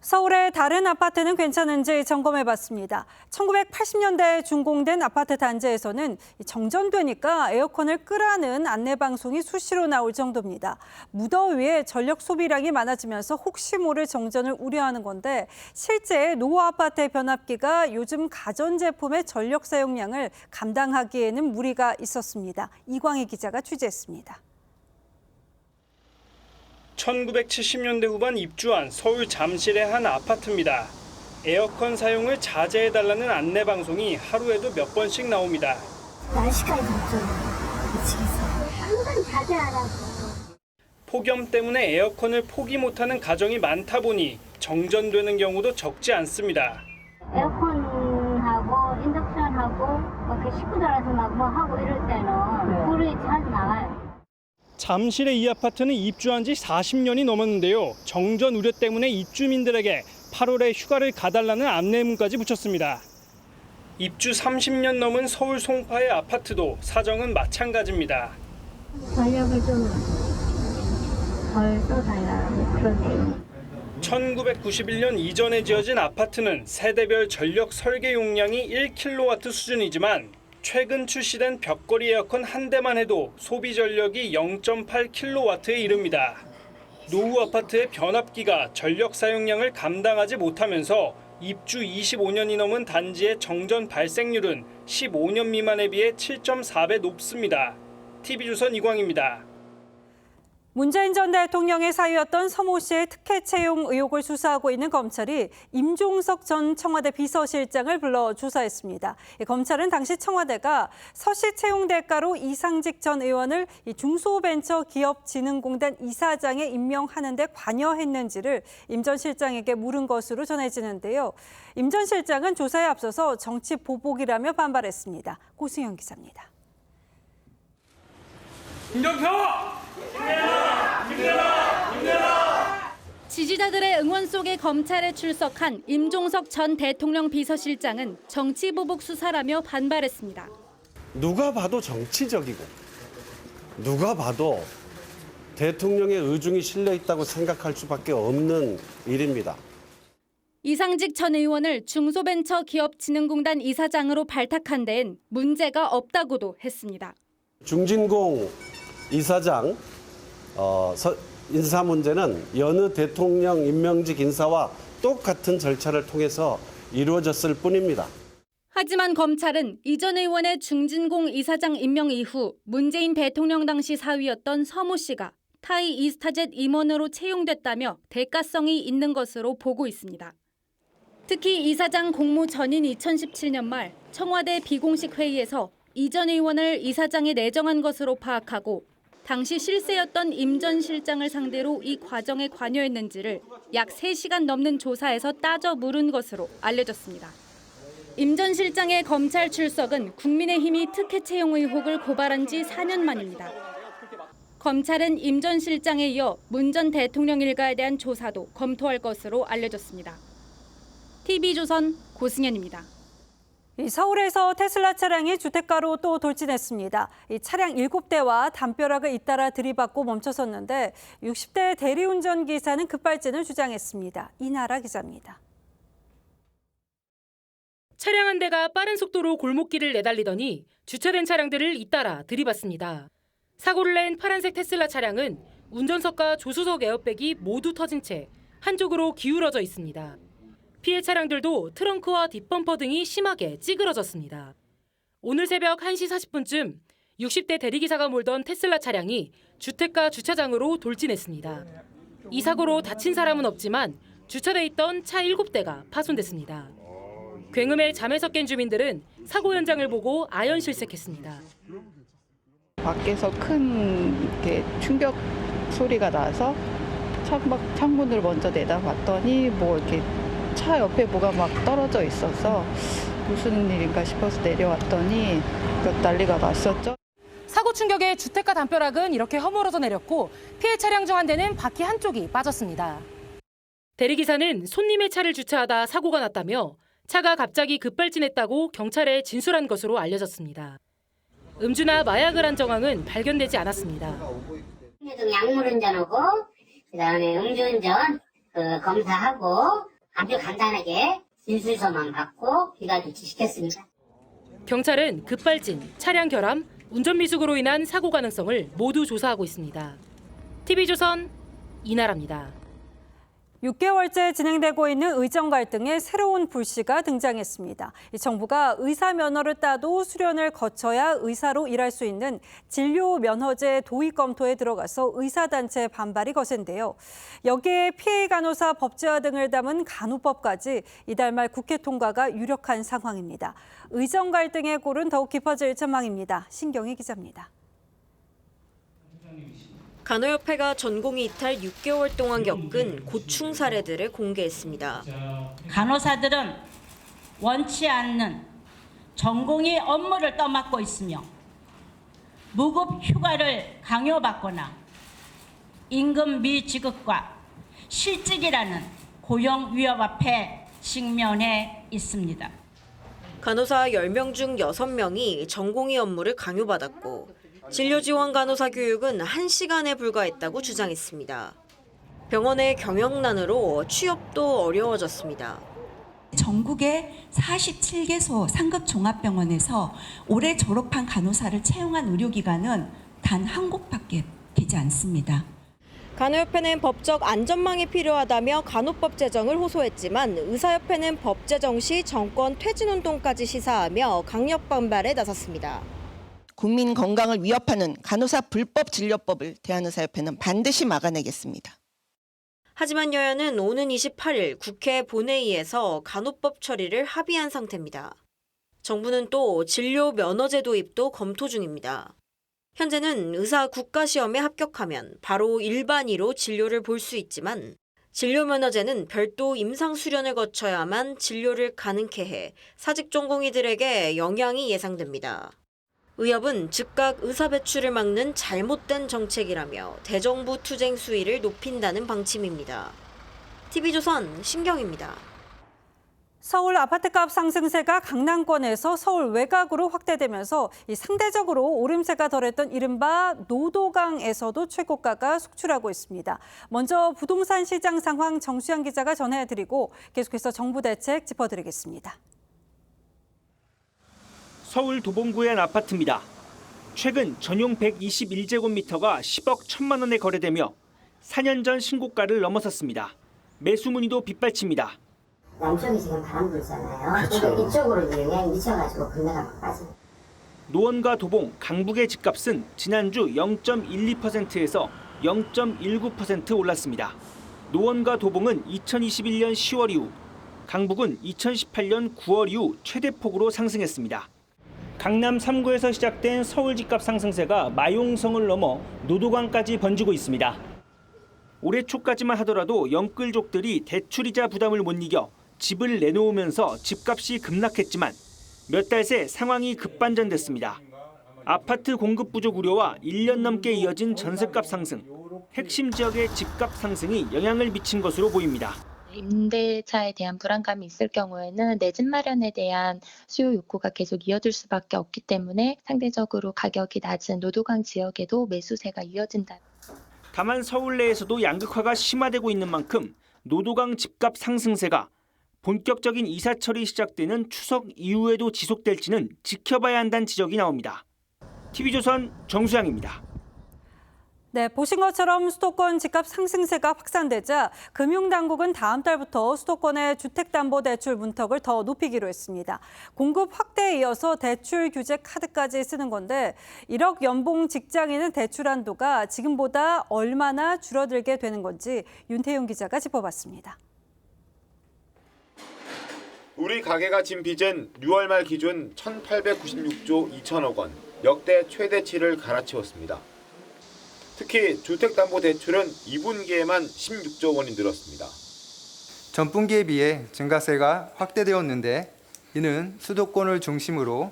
서울의 다른 아파트는 괜찮은지 점검해봤습니다. 1980년대에 준공된 아파트 단지에서는 정전되니까 에어컨을 끄라는 안내방송이 수시로 나올 정도입니다. 무더위에 전력 소비량이 많아지면서 혹시 모를 정전을 우려하는 건데 실제 노후 아파트의 변압기가 요즘 가전제품의 전력 사용량을 감당하기에는 무리가 있었습니다. 이광희 기자가 취재했습니다. 1970년대 후반 입주한 서울 잠실의 한 아파트입니다. 에어컨 사용을 자제해달라는 안내 방송이 하루에도 몇 번씩 나옵니다. 날씨까지 걱정이 미치겠어요. 항상 자제하라고. 폭염 때문에 에어컨을 포기 못하는 가정이 많다 보니 정전되는 경우도 적지 않습니다. 에어컨하고 인덕션하고 이렇게 식구 들어서 막 뭐 하고 이럴 때는 불이 자주 나와요. 잠실의 이 아파트는 입주한 지 40년이 넘었는데요. 정전 우려 때문에 입주민들에게 8월에 휴가를 가달라는 안내문까지 붙였습니다. 입주 30년 넘은 서울 송파의 아파트도 사정은 마찬가지입니다. 전력을 좀 덜 써달라고 그러네요. 1991년 이전에 지어진 아파트는 세대별 전력 설계 용량이 1kW 수준이지만 최근 출시된 벽걸이 에어컨 한 대만 해도 소비 전력이 0.8kW에 이릅니다. 노후 아파트의 변압기가 전력 사용량을 감당하지 못하면서 입주 25년이 넘은 단지의 정전 발생률은 15년 미만에 비해 7.4배 높습니다. TV조선 이광입니다. 문재인 전 대통령의 사위였던 서모 씨의 특혜 채용 의혹을 수사하고 있는 검찰이 임종석 전 청와대 비서실장을 불러 조사했습니다. 검찰은 당시 청와대가 서 씨 채용 대가로 이상직 전 의원을 중소벤처기업진흥공단 이사장에 임명하는 데 관여했는지를 임 전 실장에게 물은 것으로 전해지는데요. 임 전 실장은 조사에 앞서서 정치 보복이라며 반발했습니다. 고승현 기자입니다. 김정표! 지지자들의 응원 속에 검찰에 출석한 임종석 전 대통령 비서실장은 정치보복 수사라며 반발했습니다. 누가 봐도 정치적이고 누가 봐도 대통령의 의중이 실려 있다고 생각할 수밖에 없는 일입니다. 이상직 전 의원을 중소벤처기업진흥공단 이사장으로 발탁한 데엔 문제가 없다고도 했습니다. 중진공 이사장 인사 문제는 여느 대통령 임명직 인사와 똑같은 절차를 통해서 이루어졌을 뿐입니다. 하지만 검찰은 이 전 의원의 중진공 이사장 임명 이후 문재인 대통령 당시 사위였던 서모 씨가 타이 이스타젯 임원으로 채용됐다며 대가성이 있는 것으로 보고 있습니다. 특히 이사장 공모 전인 2017년 말 청와대 비공식 회의에서 이 전 의원을 이사장에 내정한 것으로 파악하고 당시 실세였던 임 전 실장을 상대로 이 과정에 관여했는지를 약 3시간 넘는 조사에서 따져 물은 것으로 알려졌습니다. 임 전 실장의 검찰 출석은 국민의힘이 특혜 채용 의혹을 고발한 지 4년 만입니다. 검찰은 임 전 실장에 이어 문 전 대통령 일가에 대한 조사도 검토할 것으로 알려졌습니다. TV조선 고승현입니다. 서울에서 테슬라 차량이 주택가로 또 돌진했습니다. 이 차량 7대와 담벼락을 잇따라 들이받고 멈춰섰는데 60대 대리운전 기사는 급발진을 주장했습니다. 이나라 기자입니다. 차량 한 대가 빠른 속도로 골목길을 내달리더니 주차된 차량들을 잇따라 들이받습니다. 사고를 낸 파란색 테슬라 차량은 운전석과 조수석 에어백이 모두 터진 채 한쪽으로 기울어져 있습니다. 피해 차량들도 트렁크와 뒷범퍼 등이 심하게 찌그러졌습니다. 오늘 새벽 1시 40분쯤 60대 대리기사가 몰던 테슬라 차량이 주택가 주차장으로 돌진했습니다. 이 사고로 다친 사람은 없지만 주차돼 있던 차 7대가 파손됐습니다. 굉음에 잠에서 깬 주민들은 사고 현장을 보고 아연실색했습니다. 밖에서 큰 충격 소리가 나서 창문을 먼저 내다봤더니 이렇게 차 옆에 뭐가 막 떨어져 있어서 무슨 일인가 싶어서 내려왔더니 난리가 났었죠. 사고 충격에 주택가 담벼락은 이렇게 허물어져 내렸고 피해 차량 중 한 대는 바퀴 한쪽이 빠졌습니다. 대리기사는 손님의 차를 주차하다 사고가 났다며 차가 갑자기 급발진했다고 경찰에 진술한 것으로 알려졌습니다. 음주나 마약을 한 정황은 발견되지 않았습니다. 약물운전하고 그다음에 음주운전 검사하고 아주 간단하게 진술서만 받고 귀가 조치시켰습니다. 경찰은 급발진, 차량 결함, 운전미숙으로 인한 사고 가능성을 모두 조사하고 있습니다. TV조선 이나라입니다. 6개월째 진행되고 있는 의정 갈등에 새로운 불씨가 등장했습니다. 정부가 의사 면허를 따도 수련을 거쳐야 의사로 일할 수 있는 진료 면허제 도입 검토에 들어가서 의사단체 반발이 거센데요. 여기에 피해 간호사 법제화 등을 담은 간호법까지 이달 말 국회 통과가 유력한 상황입니다. 의정 갈등의 골은 더욱 깊어질 전망입니다. 신경희 기자입니다. 간호협회가 전공의 이탈 6개월 동안 겪은 고충 사례들을 공개했습니다. 간호사들은 원치 않는 전공의 업무를 떠맡고 있으며 무급 휴가를 강요받거나 임금 미지급과 실직이라는 고용 위협 앞에 직면해 있습니다. 간호사 10명 중 6명이 전공의 업무를 강요받았고 진료지원 간호사 교육은 1시간에 불과했다고 주장했습니다. 병원의 경영난으로 취업도 어려워졌습니다. 전국의 47개소 상급 종합병원에서 올해 졸업한 간호사를 채용한 의료기관은 단 한 곳밖에 되지 않습니다. 간호협회는 법적 안전망이 필요하다며 간호법 제정을 호소했지만 의사협회는 법 제정 시 정권 퇴진운동까지 시사하며 강력 반발에 나섰습니다. 국민 건강을 위협하는 간호사 불법 진료법을 대한의사협회는 반드시 막아내겠습니다. 하지만 여야는 오는 28일 국회 본회의에서 간호법 처리를 합의한 상태입니다. 정부는 또 진료 면허제 도입도 검토 중입니다. 현재는 의사 국가시험에 합격하면 바로 일반의로 진료를 볼 수 있지만 진료 면허제는 별도 임상 수련을 거쳐야만 진료를 가능케 해 사직 전공의들에게 영향이 예상됩니다. 의협은 즉각 의사 배출을 막는 잘못된 정책이라며 대정부 투쟁 수위를 높인다는 방침입니다. TV조선 신경입니다. 서울 아파트값 상승세가 강남권에서 서울 외곽으로 확대되면서 상대적으로 오름세가 덜했던 이른바 노도강에서도 최고가가 속출하고 있습니다. 먼저 부동산 시장 상황 정수영 기자가 전해드리고 계속해서 정부 대책 짚어드리겠습니다. 서울 도봉구의 한 아파트입니다. 최근 전용 121제곱미터가 10억 1천만 원에 거래되며 4년 전 신고가를 넘어섰습니다. 매수 문의도 빗발칩니다. 남쪽이 지금 바람 불잖아요. 그렇죠. 이쪽으로 영향이 미쳐가지고 금매가 막 빠집니다. 노원과 도봉, 강북의 집값은 지난주 0.12%에서 0.19% 올랐습니다. 노원과 도봉은 2021년 10월 이후, 강북은 2018년 9월 이후 최대폭으로 상승했습니다. 강남 3구에서 시작된 서울 집값 상승세가 마용성을 넘어 노도강까지 번지고 있습니다. 올해 초까지만 하더라도 영끌족들이 대출이자 부담을 못 이겨 집을 내놓으면서 집값이 급락했지만 몇 달 새 상황이 급반전됐습니다. 아파트 공급 부족 우려와 1년 넘게 이어진 전셋값 상승, 핵심 지역의 집값 상승이 영향을 미친 것으로 보입니다. 임대차에 대한 불안감이 있을 경우에는 내 집 마련에 대한 수요 욕구가 계속 이어질 수밖에 없기 때문에 상대적으로 가격이 낮은 노도강 지역에도 매수세가 이어진다. 다만 서울 내에서도 양극화가 심화되고 있는 만큼 노도강 집값 상승세가 본격적인 이사철이 시작되는 추석 이후에도 지속될지는 지켜봐야 한다는 지적이 나옵니다. TV조선 정수양입니다. 네, 보신 것처럼 수도권 집값 상승세가 확산되자 금융당국은 다음 달부터 수도권의 주택담보대출 문턱을 더 높이기로 했습니다. 공급 확대에 이어서 대출 규제 카드까지 쓰는 건데 1억 연봉 직장인은 대출 한도가 지금보다 얼마나 줄어들게 되는 건지 윤태용 기자가 짚어봤습니다. 우리 가계가 진 빚은 6월 말 기준 1,896조 2천억 원, 역대 최대치를 갈아치웠습니다. 특히 주택담보대출은 2분기에만 16조 원이 늘었습니다. 전분기에 비해 증가세가 확대되었는데 이는 수도권을 중심으로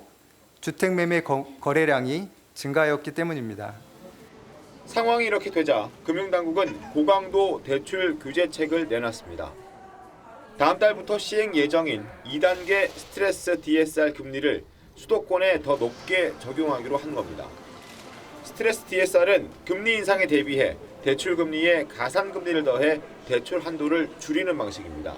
주택매매 거래량이 증가하였기 때문입니다. 상황이 이렇게 되자 금융당국은 고강도 대출 규제책을 내놨습니다. 다음 달부터 시행 예정인 2단계 스트레스 DSR 금리를 수도권에 더 높게 적용하기로 한 겁니다. 스트레스 DSR은 금리 인상에 대비해 대출 금리에 가산금리를 더해 대출 한도를 줄이는 방식입니다.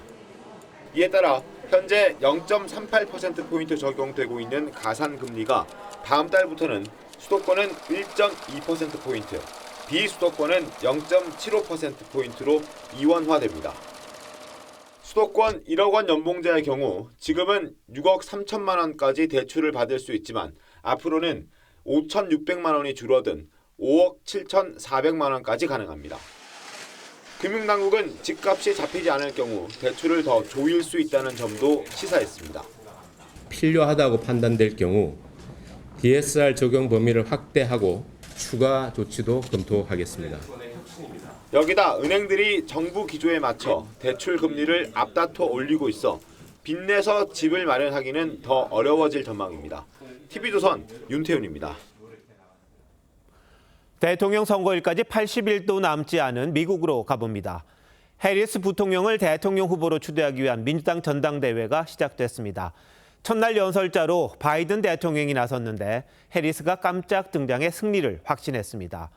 이에 따라 현재 0.38%포인트 적용되고 있는 가산금리가 다음 달부터는 수도권은 1.2%포인트, 비수도권은 0.75%포인트로 이원화됩니다. 수도권 1억 원 연봉자의 경우 지금은 6억 3천만 원까지 대출을 받을 수 있지만 앞으로는 5,600만 원이 줄어든 5억 7,400만 원까지 가능합니다. 금융당국은 집값이 잡히지 않을 경우 대출을 더 조일 수 있다는 점도 시사했습니다. 필요하다고 판단될 경우 DSR 적용 범위를 확대하고 추가 조치도 검토하겠습니다. 여기다 은행들이 정부 기조에 맞춰 대출 금리를 앞다퉈 올리고 있어 빚내서 집을 마련하기는 더 어려워질 전망입니다. TV조선 윤태윤입니다. 대통령 선거일까지 80일도 남지 않은 미국으로 가봅니다. 해리스 부통령을 대통령 후보로 추대하기 위한 민주당 전당대회가 시작됐습니다. 첫날 연설자로 바이든 대통령이 나섰는데 해리스가 깜짝 등장해 승리를 확신했습니다.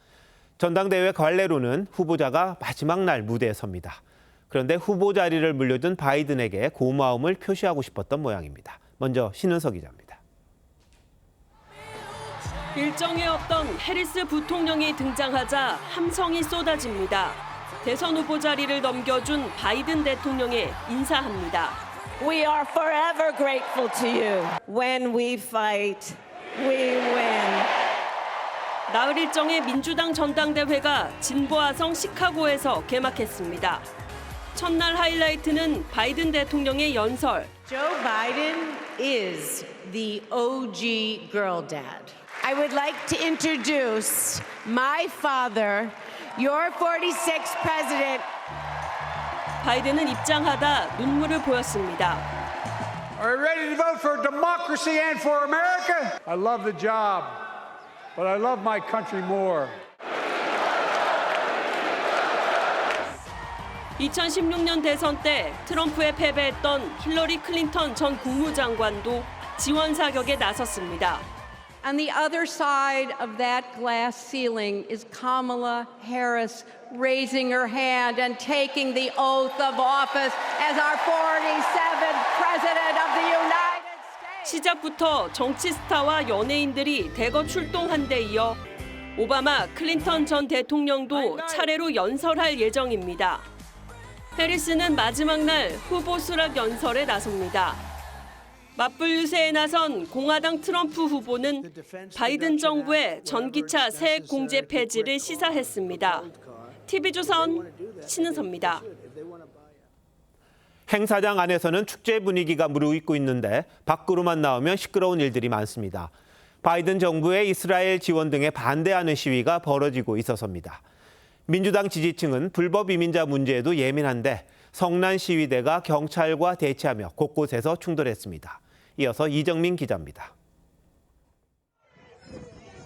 전당대회 관례로는 후보자가 마지막 날 무대에 섭니다. 그런데 후보 자리를 물려준 바이든에게 고마움을 표시하고 싶었던 모양입니다. 먼저 신은석 기자입니다. 일정에 없던 해리스 부통령이 등장하자 함성이 쏟아집니다. 대선 후보 자리를 넘겨준 바이든 대통령에 인사합니다. We are forever grateful to you. When we fight, we win. 나흘 일정의 민주당 전당대회가 진보화성 시카고에서 개막했습니다. 첫날 하이라이트는 바이든 대통령의 연설. Joe Biden is the OG girl dad. I would like to introduce my father, your 46th president. 바이든은 입장하다 눈물을 보였습니다. Are you ready to vote for democracy and for America? I love the job, but I love my country more. 2016년 대선 때 트럼프에 패배했던 힐러리 클린턴 전 국무장관도 지원 사격에 나섰습니다. On the other side of that glass ceiling is Kamala Harris raising her hand and taking the oath of office as our 47th president of the United States. 시작부터 정치 스타와 연예인들이 대거 출동한 데 이어 오바마, 클린턴 전 대통령도 차례로 연설할 예정입니다. 해리스는 마지막 날 후보 수락 연설에 나섭니다. 맞불 유세에 나선 공화당 트럼프 후보는 바이든 정부의 전기차 세액 공제 폐지를 시사했습니다. TV조선 신은서입니다. 행사장 안에서는 축제 분위기가 무르익고 있는데 밖으로만 나오면 시끄러운 일들이 많습니다. 바이든 정부의 이스라엘 지원 등에 반대하는 시위가 벌어지고 있어서입니다. 민주당 지지층은 불법 이민자 문제에도 예민한데 성난 시위대가 경찰과 대치하며 곳곳에서 충돌했습니다. 이어서 이정민 기자입니다.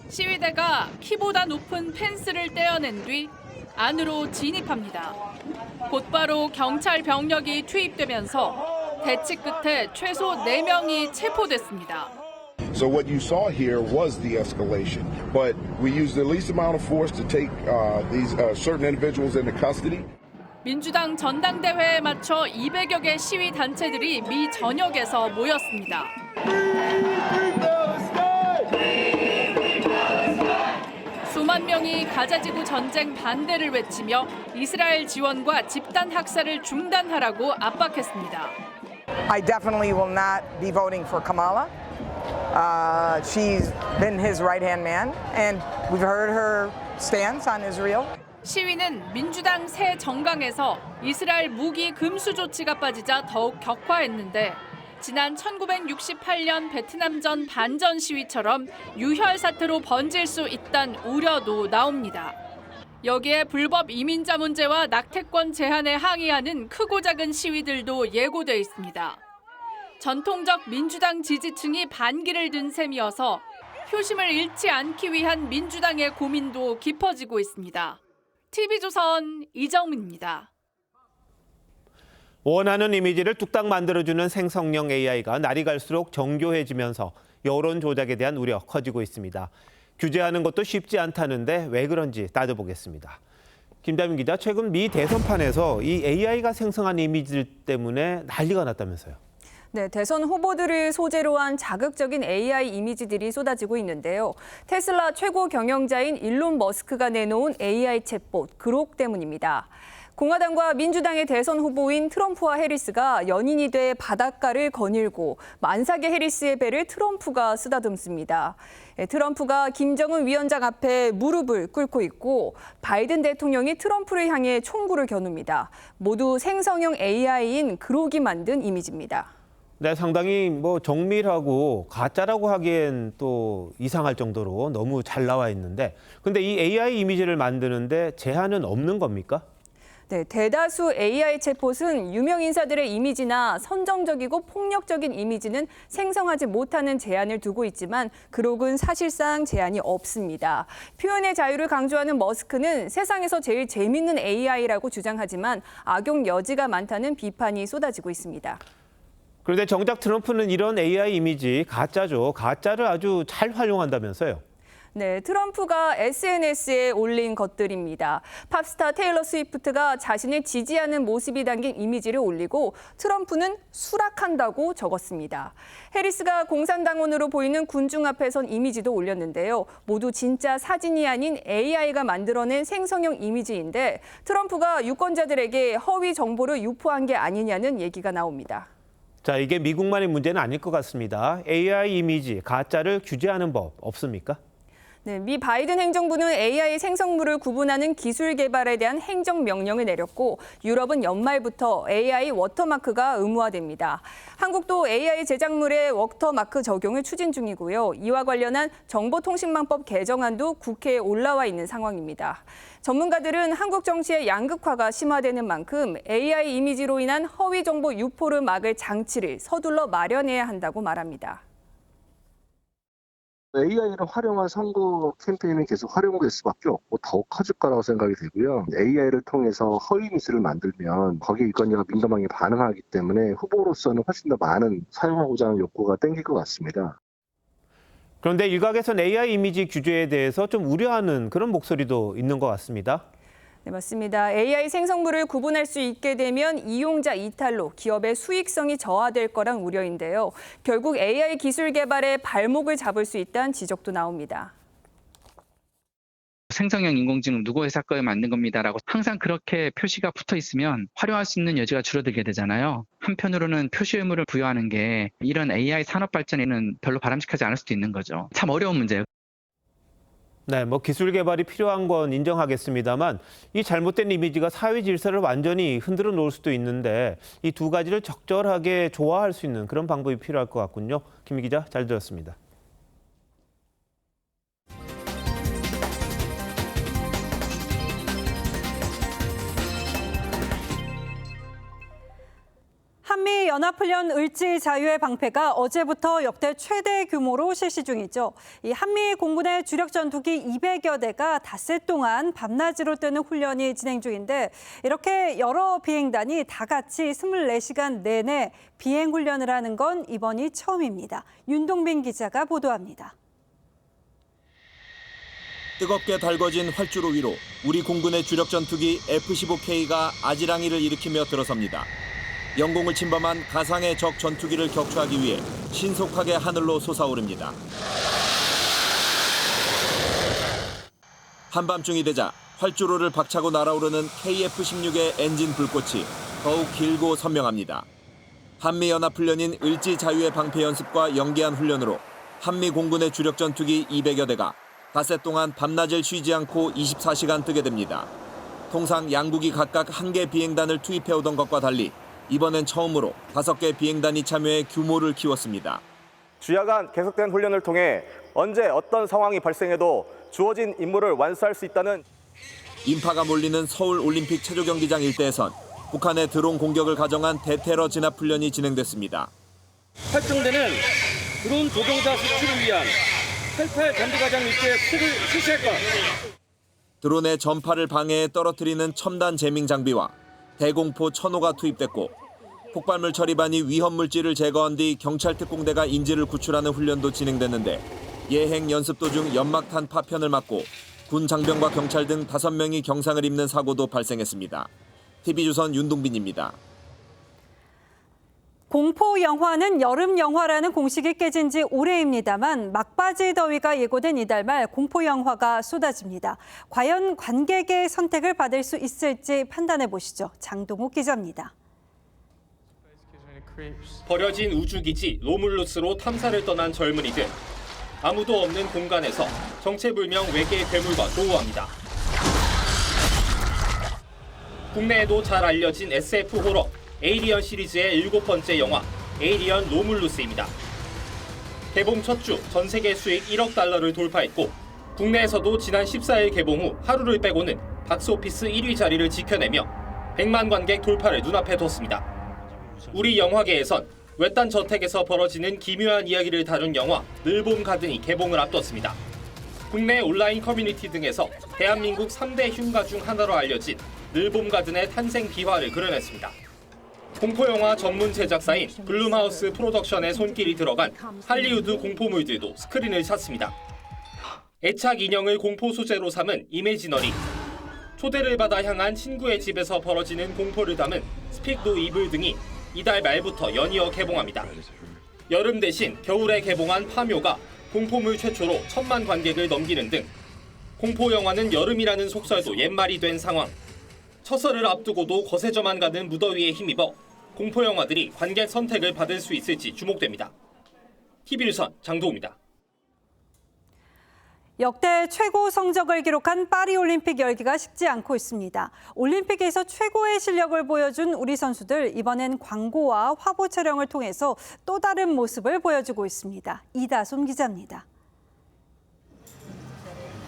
시위대가 키보다 높은 펜스를 떼어낸 뒤 안으로 진입합니다. 곧바로 경찰 병력이 투입되면서 대치 끝에 최소 4명이 체포됐습니다. So what you saw here was de-escalation, but we used the least amount of force to take these certain individuals into custody. 민주당 전당대회에 맞춰 200여 개 시위 단체들이 미 전역에서 모였습니다. 수만 명이 가자지구 전쟁 반대를 외치며 이스라엘 지원과 집단 학살을 중단하라고 압박했습니다. I definitely will not be voting for Kamala. She's been his right-hand man, and we've heard her stance on Israel. 시위는 민주당 새 정강에서 이스라엘 무기 금수 조치가 빠지자 더욱 격화했는데 지난 1968년 베트남전 반전 시위처럼 유혈 사태로 번질 수 있다는 우려도 나옵니다. 여기에 불법 이민자 문제와 낙태권 제한에 항의하는 크고 작은 시위들도 예고돼 있습니다. 전통적 민주당 지지층이 반기를 든 셈이어서 표심을 잃지 않기 위한 민주당의 고민도 깊어지고 있습니다. TV조선 이정민입니다. 원하는 이미지를 뚝딱 만들어주는 생성형 AI가 날이 갈수록 정교해지면서 여론 조작에 대한 우려 커지고 있습니다. 규제하는 것도 쉽지 않다는데 왜 그런지 따져보겠습니다. 김다민 기자, 최근 미 대선판에서 이 AI가 생성한 이미지들 때문에 난리가 났다면서요. 네, 대선 후보들을 소재로 한 자극적인 AI 이미지들이 쏟아지고 있는데요. 테슬라 최고 경영자인 일론 머스크가 내놓은 AI 챗봇 그록 때문입니다. 공화당과 민주당의 대선 후보인 트럼프와 해리스가 연인이 돼 바닷가를 거닐고 만삭의 해리스의 배를 트럼프가 쓰다듬습니다. 트럼프가 김정은 위원장 앞에 무릎을 꿇고 있고 바이든 대통령이 트럼프를 향해 총구를 겨눕니다. 모두 생성형 AI인 그록이 만든 이미지입니다. 네, 상당히 정밀하고 가짜라고 하기엔 또 이상할 정도로 너무 잘 나와 있는데, 근데 이 AI 이미지를 만드는데 제한은 없는 겁니까? 네, 대다수 AI 챗봇은 유명 인사들의 이미지나 선정적이고 폭력적인 이미지는 생성하지 못하는 제한을 두고 있지만 그록은 사실상 제한이 없습니다. 표현의 자유를 강조하는 머스크는 세상에서 제일 재밌는 AI라고 주장하지만 악용 여지가 많다는 비판이 쏟아지고 있습니다. 그런데 정작 트럼프는 이런 AI 이미지 가짜죠. 가짜를 아주 잘 활용한다면서요. 네, 트럼프가 SNS에 올린 것들입니다. 팝스타 테일러 스위프트가 자신을 지지하는 모습이 담긴 이미지를 올리고 트럼프는 수락한다고 적었습니다. 해리스가 공산당원으로 보이는 군중 앞에 선 이미지도 올렸는데요. 모두 진짜 사진이 아닌 AI가 만들어낸 생성형 이미지인데 트럼프가 유권자들에게 허위 정보를 유포한 게 아니냐는 얘기가 나옵니다. 자, 이게 미국만의 문제는 아닐 것 같습니다. AI 이미지, 가짜를 규제하는 법 없습니까? 네, 미 바이든 행정부는 AI 생성물을 구분하는 기술 개발에 대한 행정명령을 내렸고 유럽은 연말부터 AI 워터마크가 의무화됩니다. 한국도 AI 제작물의 워터마크 적용을 추진 중이고요. 이와 관련한 정보통신망법 개정안도 국회에 올라와 있는 상황입니다. 전문가들은 한국 정치의 양극화가 심화되는 만큼 AI 이미지로 인한 허위 정보 유포를 막을 장치를 서둘러 마련해야 한다고 말합니다. AI를 활용한 선거 캠페인은 계속 활용될 수밖에 없고 더욱 커질 거라고 생각이 되고요. AI를 통해서 허위 뉴스를 만들면 거기에 유권자가 민감하게 반응하기 때문에 후보로서는 훨씬 더 많은 사용하고자 하는 욕구가 땡길 것 같습니다. 그런데 일각에선 AI 이미지 규제에 대해서 좀 우려하는 그런 목소리도 있는 것 같습니다. 네, 맞습니다. AI 생성물을 구분할 수 있게 되면 이용자 이탈로 기업의 수익성이 저하될 거란 우려인데요. 결국 AI 기술 개발에 발목을 잡을 수 있다는 지적도 나옵니다. 생성형 인공지능 누구 회사 거에 만든 겁니다라고 항상 그렇게 표시가 붙어 있으면 활용할 수 있는 여지가 줄어들게 되잖아요. 한편으로는 표시 의무를 부여하는 게 이런 AI 산업 발전에는 별로 바람직하지 않을 수도 있는 거죠. 참 어려운 문제예요. 네, 기술 개발이 필요한 건 인정하겠습니다만 이 잘못된 이미지가 사회 질서를 완전히 흔들어 놓을 수도 있는데 이 두 가지를 적절하게 조화할 수 있는 그런 방법이 필요할 것 같군요. 김희 기자, 잘 들었습니다. 한미연합훈련 을지 자유의 방패가 어제부터 역대 최대 규모로 실시 중이죠. 이 한미 공군의 주력 전투기 200여 대가 닷새 동안 밤낮으로 뜨는 훈련이 진행 중인데 이렇게 여러 비행단이 다 같이 24시간 내내 비행 훈련을 하는 건 이번이 처음입니다. 윤동빈 기자가 보도합니다. 뜨겁게 달궈진 활주로 위로 우리 공군의 주력 전투기 F-15K가 아지랑이를 일으키며 들어섭니다. 영공을 침범한 가상의 적 전투기를 격추하기 위해 신속하게 하늘로 솟아오릅니다. 한밤중이 되자 활주로를 박차고 날아오르는 KF-16의 엔진 불꽃이 더욱 길고 선명합니다. 한미연합훈련인 을지 자유의 방패 연습과 연계한 훈련으로 한미 공군의 주력 전투기 200여 대가 닷새 동안 밤낮을 쉬지 않고 24시간 뜨게 됩니다. 통상 양국이 각각 1개 비행단을 투입해오던 것과 달리 이번엔 처음으로 5개 비행단이 참여해 규모를 키웠습니다. 주야간 계속된 훈련을 통해 언제 어떤 상황이 발생해도 주어진 임무를 완수할 수 있다는 인파가 몰리는 서울 올림픽 체조경기장 일대에선 북한의 드론 공격을 가정한 대테러 진압 훈련이 진행됐습니다. 활동되는 드론 조종자 수출을 위한 88 전투과정 일대 실시할 것. 드론의 전파를 방해해 떨어뜨리는 첨단 제밍 장비와 대공포 천호가 투입됐고 폭발물 처리반이 위험 물질을 제거한 뒤 경찰 특공대가 인지를 구출하는 훈련도 진행됐는데 예행 연습 도중 연막탄 파편을 맞고 군 장병과 경찰 등 5명이 경상을 입는 사고도 발생했습니다. TV조선 윤동빈입니다. 공포 영화는 여름 영화라는 공식이 깨진 지 오래입니다만 막바지 더위가 예고된 이달 말 공포 영화가 쏟아집니다. 과연 관객의 선택을 받을 수 있을지 판단해 보시죠. 장동욱 기자입니다. 버려진 우주기지 로물루스로 탐사를 떠난 젊은이들. 아무도 없는 공간에서 정체불명 외계 괴물과 조우합니다. 국내에도 잘 알려진 SF 호러 에이리언 시리즈의 7번째 영화 에이리언 로물루스입니다. 개봉 첫 주 전 세계 수익 1억 달러를 돌파했고 국내에서도 지난 14일 개봉 후 하루를 빼고는 박스오피스 1위 자리를 지켜내며 100만 관객 돌파를 눈앞에 뒀습니다. 우리 영화계에선 외딴 저택에서 벌어지는 기묘한 이야기를 다룬 영화 늘봄 가든이 개봉을 앞뒀습니다. 국내 온라인 커뮤니티 등에서 대한민국 3대 흉가 중 하나로 알려진 늘봄 가든의 탄생 비화를 그려냈습니다. 공포영화 전문 제작사인 블룸하우스 프로덕션의 손길이 들어간 할리우드 공포물들도 스크린을 찾습니다. 애착 인형을 공포 소재로 삼은 이매지너리, 초대를 받아 향한 친구의 집에서 벌어지는 공포를 담은 스픽 노 이블 등이 이달 말부터 연이어 개봉합니다. 여름 대신 겨울에 개봉한 파묘가 공포물 최초로 1000만 관객을 넘기는 등 공포영화는 여름이라는 속설도 옛말이 된 상황. 첫설을 앞두고도 거세져만 가는 무더위에 힘입어 공포영화들이 관객 선택을 받을 수 있을지 주목됩니다. TV조선 장도우입니다. 역대 최고 성적을 기록한 파리올림픽 열기가 식지 않고 있습니다. 올림픽에서 최고의 실력을 보여준 우리 선수들, 이번엔 광고와 화보 촬영을 통해서 또 다른 모습을 보여주고 있습니다. 이다솜 기자입니다.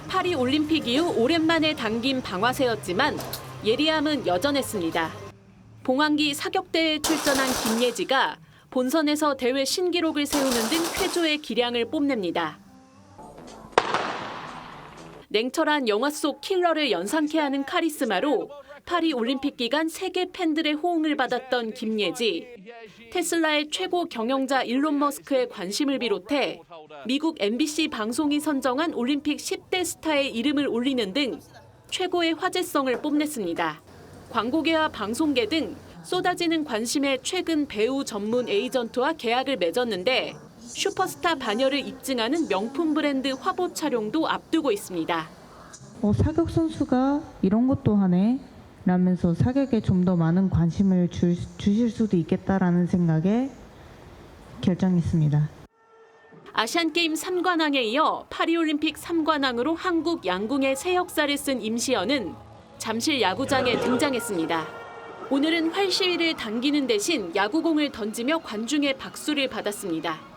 파리올림픽 이후 오랜만에 당긴 방아쇠였지만 예리함은 여전했습니다. 봉황기 사격대에 출전한 김예지가 본선에서 대회 신기록을 세우는 등 쾌조의 기량을 뽐냅니다. 냉철한 영화 속 킬러를 연상케 하는 카리스마로 파리 올림픽 기간 세계 팬들의 호응을 받았던 김예지. 테슬라의 최고 경영자 일론 머스크의 관심을 비롯해 미국 MBC 방송이 선정한 올림픽 10대 스타의 이름을 올리는 등 최고의 화제성을 뽐냈습니다. 광고계와 방송계 등 쏟아지는 관심에 최근 배우 전문 에이전트와 계약을 맺었는데 슈퍼스타 반열을 입증하는 명품 브랜드 화보 촬영도 앞두고 있습니다. 사격 선수가 이런 것도 하네 라면서 사격에 좀 더 많은 관심을 주실 수도 있겠다라는 생각에 결정했습니다. 아시안게임 3관왕에 이어 파리올림픽 3관왕으로 한국 양궁의 새 역사를 쓴 임시연은 잠실 야구장에 등장했습니다. 오늘은 활 시위를 당기는 대신 야구공을 던지며 관중의 박수를 받았습니다.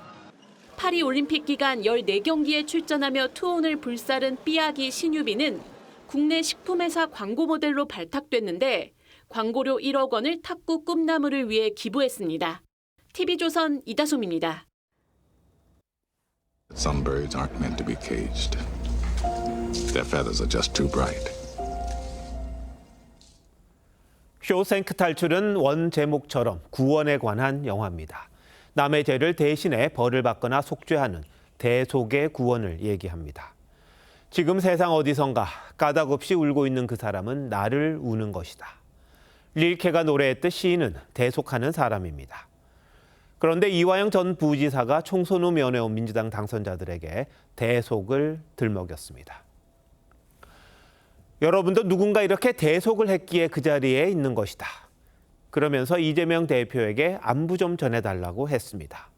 파리올림픽 기간 14경기에 출전하며 투혼을 불살른 삐아기 신유빈은 국내 식품회사 광고 모델로 발탁됐는데 광고료 1억 원을 탁구 꿈나무를 위해 기부했습니다. TV조선 이다솜입니다. Some birds aren't meant to be caged. Their feathers are just too bright. 쇼생크 탈출은 원 제목처럼 구원에 관한 영화입니다. 남의 죄를 대신해 벌을 받거나 속죄하는 대속의 구원을 얘기합니다. 지금 세상 어디선가 까닭없이 울고 있는 그 사람은 나를 우는 것이다. 릴케가 노래했듯 시인은 대속하는 사람입니다. 그런데 이화영 전 부지사가 총선 후 면회온 민주당 당선자들에게 대속을 들먹였습니다. 여러분도 누군가 이렇게 대속을 했기에 그 자리에 있는 것이다. 그러면서 이재명 대표에게 안부 좀 전해달라고 했습니다.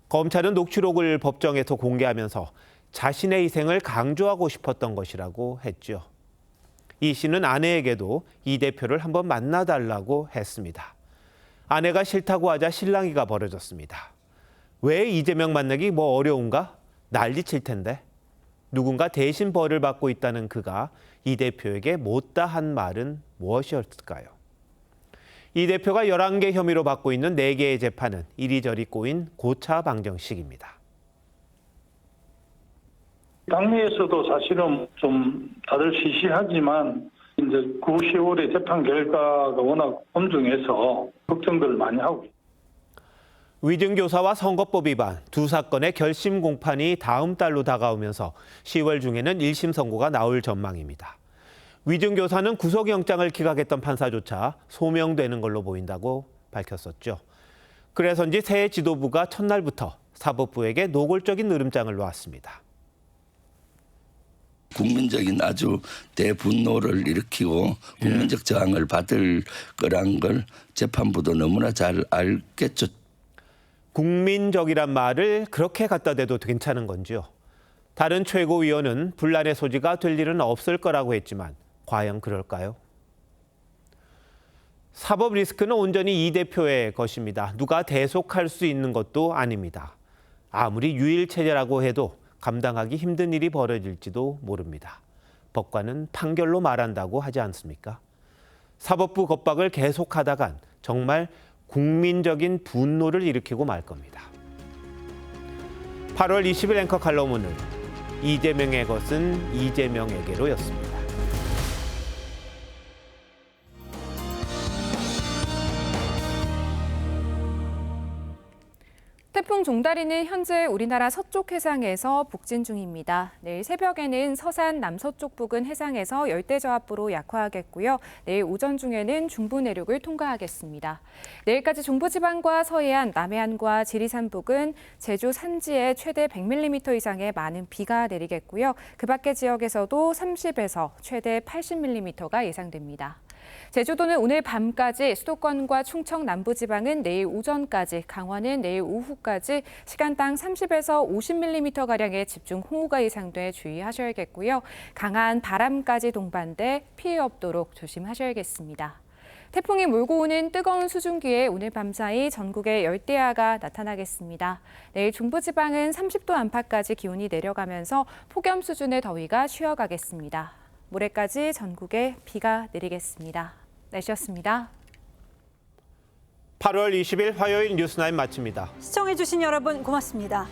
검찰은 녹취록을 법정에서 공개하면서 자신의 희생을 강조하고 싶었던 것이라고 했죠. 이 씨는 아내에게도 이 대표를 한번 만나달라고 했습니다. 아내가 싫다고 하자 실랑이가 벌어졌습니다. 왜 이재명 만나기 뭐 어려운가? 난리칠 텐데. 누군가 대신 벌을 받고 있다는 그가 이 대표에게 못다한 말은 무엇이었을까요? 이 대표가 11개 혐의로 받고 있는 4개의 재판은 이리저리 꼬인 고차 방정식입니다. 당내에서도 사실은 좀 다들 시시하지만 이제 9, 10월의 재판 결과가 워낙 엄중해서 걱정들을 많이 하고 있습니다. 위증교사와 선거법 위반 두 사건의 결심 공판이 다음 달로 다가오면서 10월 중에는 1심 선고가 나올 전망입니다. 위증교사는 구속영장을 기각했던 판사조차 소명되는 걸로 보인다고 밝혔었죠. 그래서인지 새 지도부가 첫날부터 사법부에게 노골적인 으름장을 놓았습니다. 국민적인 아주 대분노를 일으키고 국민적 저항을 받을 거란 걸 재판부도 너무나 잘 알겠죠. 국민적이란 말을 그렇게 갖다 대도 괜찮은 건지요? 다른 최고위원은 분란의 소지가 될 일은 없을 거라고 했지만 과연 그럴까요? 사법 리스크는 온전히 이 대표의 것입니다. 누가 대속할 수 있는 것도 아닙니다. 아무리 유일체제라고 해도 감당하기 힘든 일이 벌어질지도 모릅니다. 법관은 판결로 말한다고 하지 않습니까? 사법부 겁박을 계속하다간 정말 국민적인 분노를 일으키고 말 겁니다. 8월 20일 앵커 칼럼 오늘 이재명의 것은 이재명에게로였습니다. 태풍 종다리는 현재 우리나라 서쪽 해상에서 북진 중입니다. 내일 새벽에는 서산 남서쪽 부근 해상에서 열대저하부로 약화하겠고요. 내일 오전 중에는 중부 내륙을 통과하겠습니다. 내일까지 중부지방과 서해안, 남해안과 지리산 부근, 제주 산지에 최대 100mm 이상의 많은 비가 내리겠고요. 그 밖의 지역에서도 30에서 최대 80mm가 예상됩니다. 제주도는 오늘 밤까지, 수도권과 충청 남부지방은 내일 오전까지, 강원은 내일 오후까지 시간당 30에서 50mm가량의 집중호우가 예상돼 주의하셔야겠고요. 강한 바람까지 동반돼 피해 없도록 조심하셔야겠습니다. 태풍이 몰고 오는 뜨거운 수증기에 오늘 밤사이 전국에 열대야가 나타나겠습니다. 내일 중부지방은 30도 안팎까지 기온이 내려가면서 폭염 수준의 더위가 쉬어가겠습니다. 모레까지 전국에 비가 내리겠습니다. 날씨였습니다. 8월 20일 화요일 뉴스9 마칩니다. 시청해주신 여러분 고맙습니다.